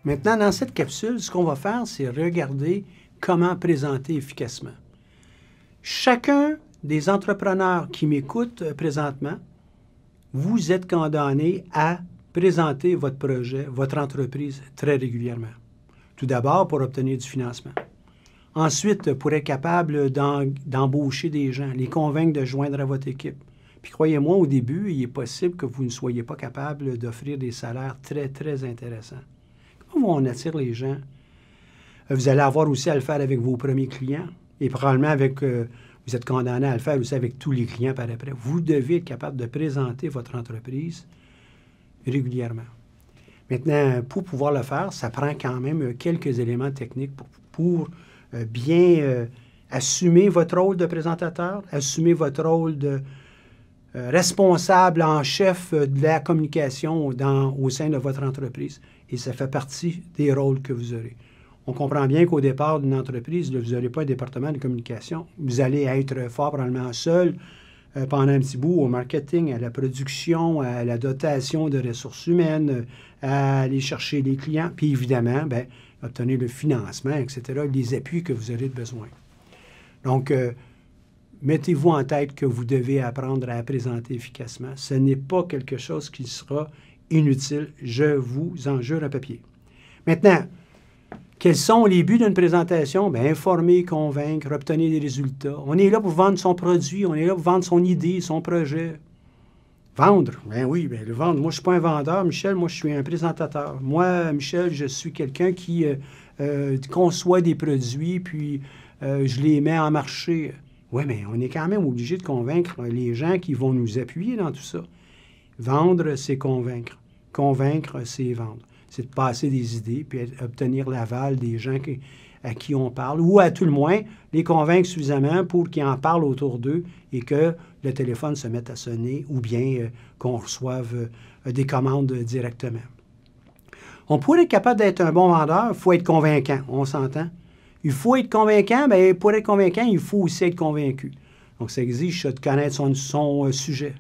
Maintenant, dans cette capsule, ce qu'on va faire, c'est regarder comment présenter efficacement. Chacun des entrepreneurs qui m'écoutent présentement, vous êtes condamné à présenter votre projet, votre entreprise très régulièrement. Tout d'abord, pour obtenir du financement. Ensuite, pour être capable d'embaucher des gens, les convaincre de joindre à votre équipe. Puis croyez-moi, au début, il est possible que vous ne soyez pas capable d'offrir des salaires très, très intéressants. Comment on attire les gens? Vous allez avoir aussi à le faire avec vos premiers clients et probablement avec, vous êtes condamné à le faire aussi avec tous les clients par après. Vous devez être capable de présenter votre entreprise régulièrement. Maintenant, pour pouvoir le faire, ça prend quand même quelques éléments techniques pour bien assumer votre rôle de présentateur, assumer votre rôle de responsable en chef de la communication au sein de votre entreprise. Et ça fait partie des rôles que vous aurez. On comprend bien qu'au départ d'une entreprise, là, vous n'aurez pas un département de communication. Vous allez être fort probablement seul pendant un petit bout au marketing, à la production, à la dotation de ressources humaines, à aller chercher les clients, puis évidemment, bien, obtenir le financement, etc., les appuis que vous aurez besoin. Donc, mettez-vous en tête que vous devez apprendre à présenter efficacement. Ce n'est pas quelque chose qui sera inutile, je vous en jure à papier. Maintenant, quels sont les buts d'une présentation? Bien, informer, convaincre, obtenir des résultats. On est là pour vendre son produit, on est là pour vendre son idée, son projet. Vendre? Bien oui, bien le vendre. Moi, je ne suis pas un vendeur, Michel, moi, je suis un présentateur. Moi, Michel, je suis quelqu'un qui conçoit des produits, puis je les mets en marché. Oui, mais on est quand même obligé de convaincre les gens qui vont nous appuyer dans tout ça. Vendre, c'est convaincre. Convaincre, c'est vendre. C'est de passer des idées, puis obtenir l'aval des gens à qui on parle, ou à tout le moins, les convaincre suffisamment pour qu'ils en parlent autour d'eux et que le téléphone se mette à sonner, ou bien qu'on reçoive des commandes directement. On pourrait être capable d'être un bon vendeur, il faut être convaincant, on s'entend. Il faut être convaincant, bien, pour être convaincant, il faut aussi être convaincu. Donc, ça exige de connaître son sujet.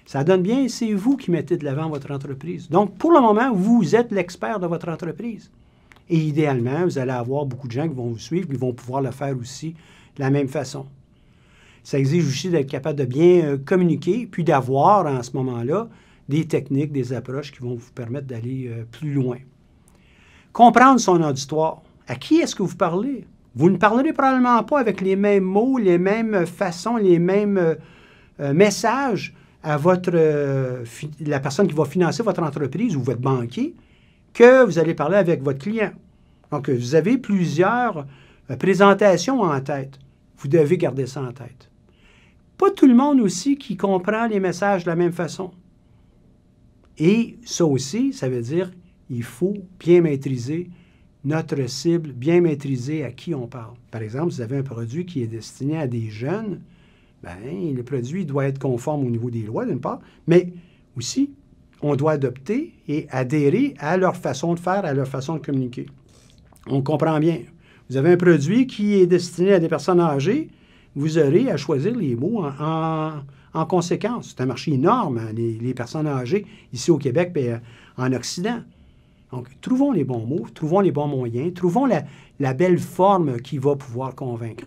Ça donne bien, c'est vous qui mettez de l'avant votre entreprise. Donc, pour le moment, vous êtes l'expert de votre entreprise. Et idéalement, vous allez avoir beaucoup de gens qui vont vous suivre, qui vont pouvoir le faire aussi de la même façon. Ça exige aussi d'être capable de bien communiquer, puis d'avoir, en ce moment-là, des techniques, des approches qui vont vous permettre d'aller plus loin. Comprendre son auditoire. À qui est-ce que vous parlez? Vous ne parlerez probablement pas avec les mêmes mots, les mêmes façons, les mêmes messages à la personne qui va financer votre entreprise ou votre banquier que vous allez parler avec votre client. Donc, vous avez plusieurs présentations en tête. Vous devez garder ça en tête. Pas tout le monde aussi qui comprend les messages de la même façon. Et ça aussi, ça veut dire qu'il faut bien maîtriser notre cible, bien maîtriser à qui on parle. Par exemple, si vous avez un produit qui est destiné à des jeunes, bien, le produit doit être conforme au niveau des lois, d'une part, mais aussi, on doit adopter et adhérer à leur façon de faire, à leur façon de communiquer. On comprend bien. Vous avez un produit qui est destiné à des personnes âgées, vous aurez à choisir les mots en conséquence. C'est un marché énorme, hein, les personnes âgées, ici au Québec et en Occident. Donc, trouvons les bons mots, trouvons les bons moyens, trouvons la belle forme qui va pouvoir convaincre.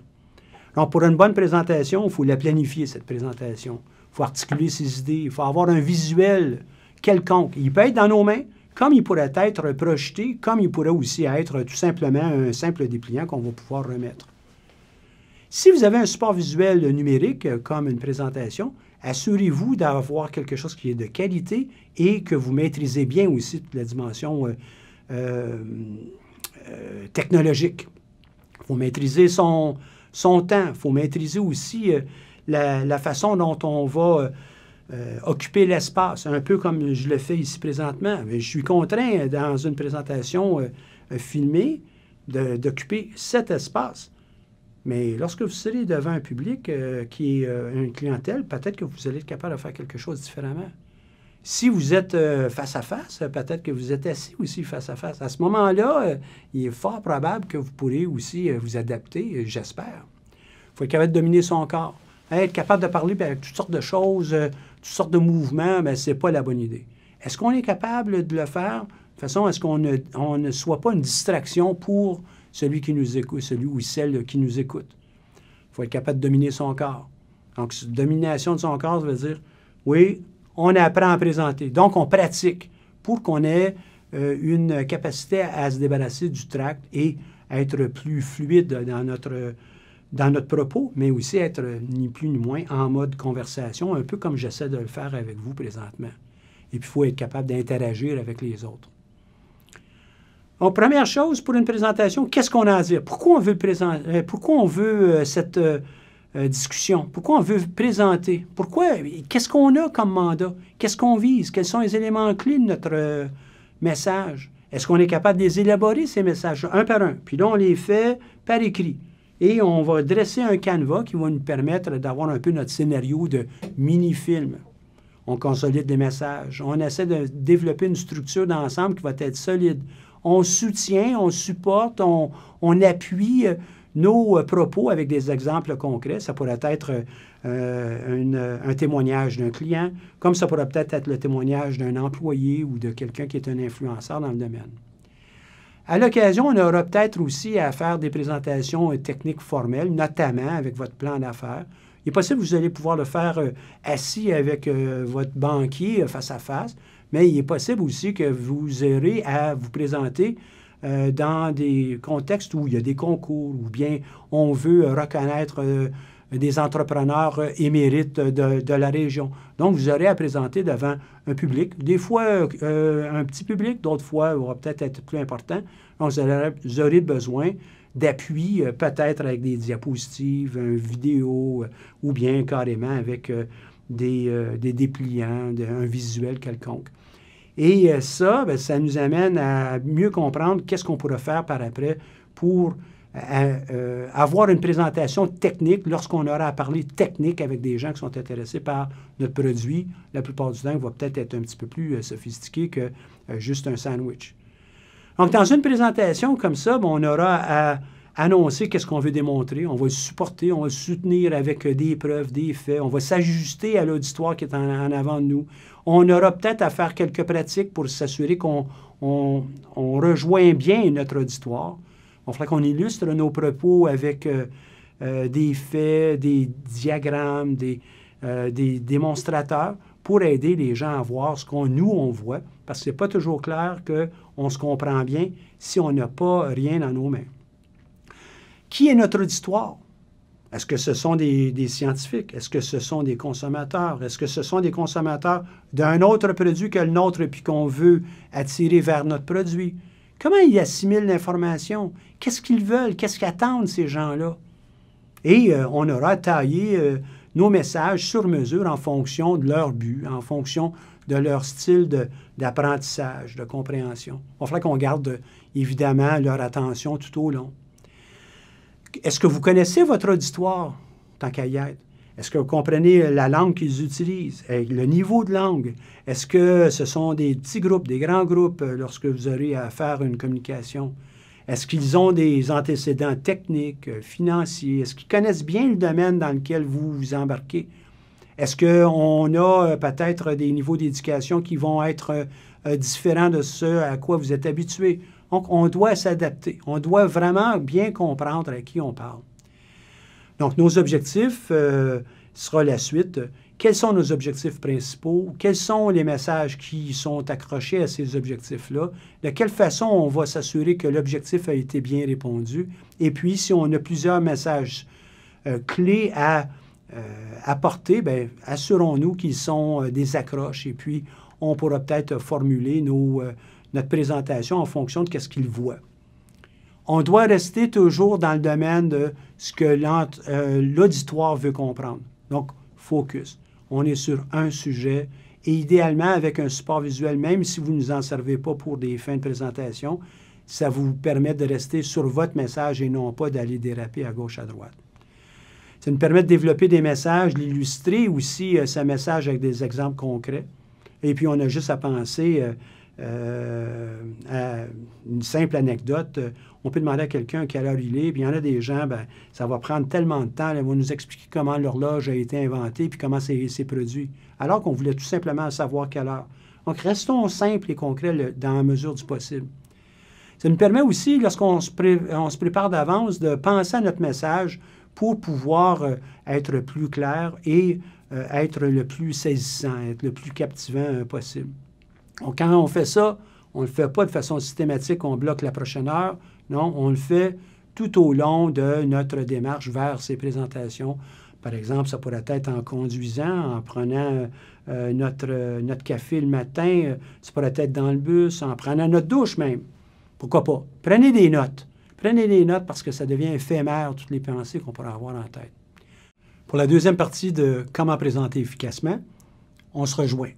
Donc, pour une bonne présentation, il faut la planifier, cette présentation. Il faut articuler ses idées, il faut avoir un visuel quelconque. Il peut être dans nos mains, comme il pourrait être projeté, comme il pourrait aussi être tout simplement un simple dépliant qu'on va pouvoir remettre. Si vous avez un support visuel numérique, comme une présentation, assurez-vous d'avoir quelque chose qui est de qualité et que vous maîtrisez bien aussi toute la dimension technologique. Il faut maîtriser son temps. Il faut maîtriser aussi la façon dont on va occuper l'espace, un peu comme je le fais ici présentement. Mais je suis contraint, dans une présentation filmée, d'occuper cet espace. Mais lorsque vous serez devant un public qui est une clientèle, peut-être que vous allez être capable de faire quelque chose différemment. Si vous êtes face à face, peut-être que vous êtes assis aussi face à face. À ce moment-là, il est fort probable que vous pourrez aussi vous adapter, j'espère. Il faut être capable de dominer son corps. Être capable de parler avec toutes sortes de choses, toutes sortes de mouvements, mais ce n'est pas la bonne idée. Est-ce qu'on est capable de le faire de façon à ce qu'on ne soit pas une distraction pour celui qui nous écoute, celui ou celle qui nous écoute. Il faut être capable de dominer son corps. Donc, domination de son corps, ça veut dire, oui, on apprend à présenter. Donc, on pratique pour qu'on ait une capacité à se débarrasser du tract et être plus fluide dans notre propos, mais aussi être ni plus ni moins en mode conversation, un peu comme j'essaie de le faire avec vous présentement. Et puis, il faut être capable d'interagir avec les autres. Donc, première chose pour une présentation, qu'est-ce qu'on a à dire? Pourquoi on veut cette discussion? Pourquoi on veut présenter? Qu'est-ce qu'on a comme mandat? Qu'est-ce qu'on vise? Quels sont les éléments clés de notre message? Est-ce qu'on est capable de les élaborer, ces messages, un par un? Puis là, on les fait par écrit. Et on va dresser un canevas qui va nous permettre d'avoir un peu notre scénario de mini-film. On consolide les messages. On essaie de développer une structure d'ensemble qui va être solide. On soutient, on supporte, on appuie nos propos avec des exemples concrets. Ça pourrait être un témoignage d'un client, comme ça pourrait peut-être être le témoignage d'un employé ou de quelqu'un qui est un influenceur dans le domaine. À l'occasion, on aura peut-être aussi à faire des présentations techniques formelles, notamment avec votre plan d'affaires. Il est possible que vous allez pouvoir le faire assis avec votre banquier face à face, mais il est possible aussi que vous aurez à vous présenter dans des contextes où il y a des concours, ou bien on veut reconnaître des entrepreneurs émérites de la région. Donc, vous aurez à présenter devant un public, des fois un petit public, d'autres fois, il va peut-être être plus important. Donc, vous aurez besoin d'appui, peut-être avec des diapositives, une vidéo, ou bien carrément avec des dépliants, un visuel quelconque. Et ça, bien, ça nous amène à mieux comprendre qu'est-ce qu'on pourrait faire par après pour avoir une présentation technique lorsqu'on aura à parler technique avec des gens qui sont intéressés par notre produit. La plupart du temps, il va peut-être être un petit peu plus sophistiqué que juste un sandwich. Donc, dans une présentation comme ça, bien, on aura à annoncer qu'est-ce qu'on veut démontrer. On va le supporter, on va le soutenir avec des preuves, des faits. On va s'ajuster à l'auditoire qui est en avant de nous. On aura peut-être à faire quelques pratiques pour s'assurer qu'on rejoint bien notre auditoire. Il faudra qu'on illustre nos propos avec des faits, des diagrammes, des démonstrateurs pour aider les gens à voir ce on voit, parce que ce n'est pas toujours clair qu'on se comprend bien si on n'a pas rien dans nos mains. Qui est notre auditoire? Est-ce que ce sont des scientifiques? Est-ce que ce sont des consommateurs? Est-ce que ce sont des consommateurs d'un autre produit que le nôtre puis qu'on veut attirer vers notre produit? Comment ils assimilent l'information? Qu'est-ce qu'ils veulent? Qu'est-ce qu'attendent ces gens-là? Et on aura taillé nos messages sur mesure en fonction de leur but, en fonction de leur style d'apprentissage, de compréhension. Il va falloir qu'on garde évidemment leur attention tout au long. Est-ce que vous connaissez votre auditoire, tant qu'à y être? Est-ce que vous comprenez la langue qu'ils utilisent, le niveau de langue? Est-ce que ce sont des petits groupes, des grands groupes lorsque vous aurez à faire une communication? Est-ce qu'ils ont des antécédents techniques, financiers? Est-ce qu'ils connaissent bien le domaine dans lequel vous vous embarquez? Est-ce qu'on a peut-être des niveaux d'éducation qui vont être différents de ce à quoi vous êtes habitués? Donc, on doit s'adapter. On doit vraiment bien comprendre à qui on parle. Donc, nos objectifs sera la suite. Quels sont nos objectifs principaux? Quels sont les messages qui sont accrochés à ces objectifs-là? De quelle façon on va s'assurer que l'objectif a été bien répondu? Et puis, si on a plusieurs messages clés à apporter, bien, assurons-nous qu'ils sont des accroches. Et puis, on pourra peut-être formuler notre présentation en fonction de ce qu'ils voient. On doit rester toujours dans le domaine de ce que l'auditoire veut comprendre. Donc, focus. On est sur un sujet et idéalement avec un support visuel, même si vous ne nous en servez pas pour des fins de présentation, ça vous permet de rester sur votre message et non pas d'aller déraper à gauche, à droite. Ça nous permet de développer des messages, d'illustrer aussi ce message avec des exemples concrets. Et puis, on a juste à penser à une simple anecdote. On peut demander à quelqu'un à quelle heure il est, puis il y en a des gens, bien, ça va prendre tellement de temps, ils vont nous expliquer comment l'horloge a été inventée, puis comment c'est produit, alors qu'on voulait tout simplement savoir quelle heure. Donc, restons simples et concrets dans la mesure du possible. Ça nous permet aussi, lorsqu'on se prépare d'avance, de penser à notre message pour pouvoir être plus clair et être le plus saisissant, être le plus captivant possible. Donc, quand on fait ça, on ne le fait pas de façon systématique, on bloque la prochaine heure. Non, on le fait tout au long de notre démarche vers ces présentations. Par exemple, ça pourrait être en conduisant, en prenant notre café le matin, ça pourrait être dans le bus, en prenant notre douche même. Pourquoi pas? Prenez des notes. Prenez des notes parce que ça devient éphémère, toutes les pensées qu'on pourrait avoir en tête. Pour la deuxième partie de comment présenter efficacement, on se rejoint.